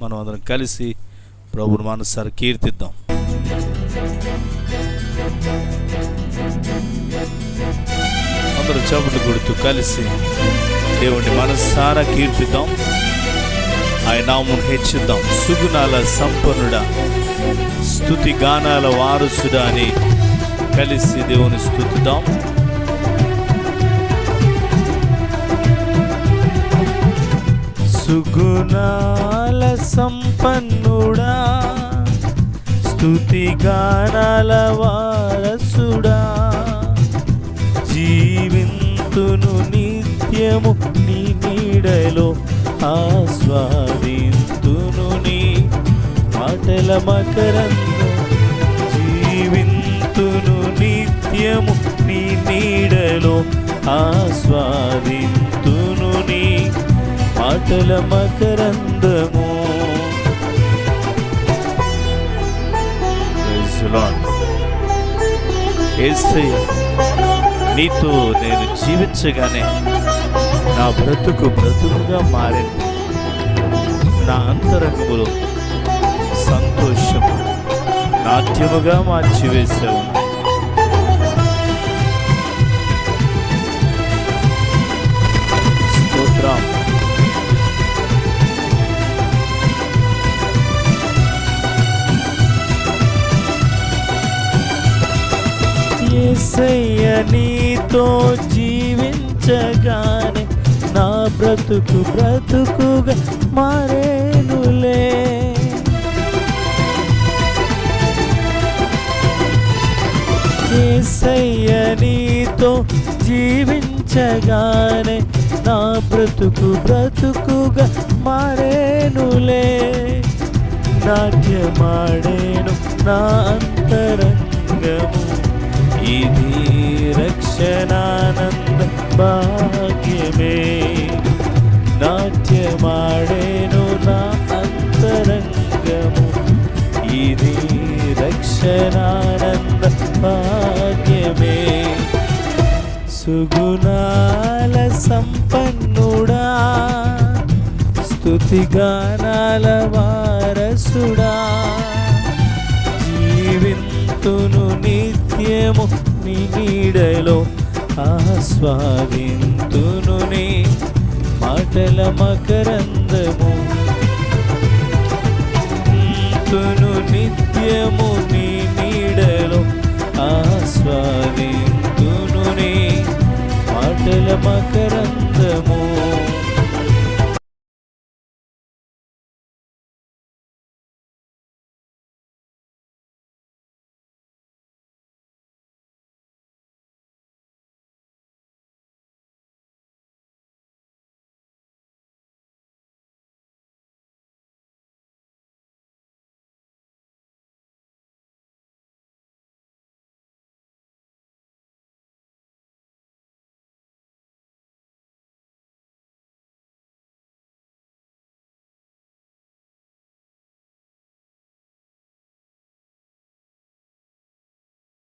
మనం అందరం కలిసి ప్రభువుని మనసారా కీర్తిద్దాం. అందరూ చప్పట్లు కొడుతూ కలిసి దేవుని మనసారా కీర్తిద్దాం. ఆయన నామమును హెచ్చిద్దాం. సుగుణాల సంపన్నుడా, స్తుతి గానాల వారసుడా అని కలిసి దేవుని స్తుతిద్దాం. సుగుణాల సంపన్నుడా, స్తుతి గానాల వారసుడా, జీవింతును నిత్యము నీ నీడలో, ఆస్వాదింతును నీ మాటల మకరందం. జీవింతును నిత్యము నీ నీడలో, ఆస్వాదింతును నీ మాటల మకరందము. యేసయ్య, నీతో నేను జీవించగానే నా బ్రతుకు బ్రతుకుగా మారింది. నా అంతరంగములో సంతోషము నాట్యముగా మార్చివేశావు. స్తోత్రం. యేసయ్య, నీతో జీవించగానే నా బ్రతుకు బ్రతుకుగా మారేనులే. యేసయ్య, నీతో జీవించగానే నా బ్రతుకు బ్రతుకుగా మారేనులే. నాట్యమాడేను నా అంతరంగము, ఇది రక్షణానంద భాగ్యమే. నాట్యమాడేను నా అంతరంగము, ఇది రక్షణానంద భాగ్యమే. సుగుణాల సంపన్నుడా, స్తుతి గానాల వారసుడా, జీవింతును నిత్యము నీ నీడలో, ఆస్వాదింతును నీ మాటల మకరందము. తును నిత్యము నీ నీడలో, ఆస్వాదింతును నీ మాటల మకరందము.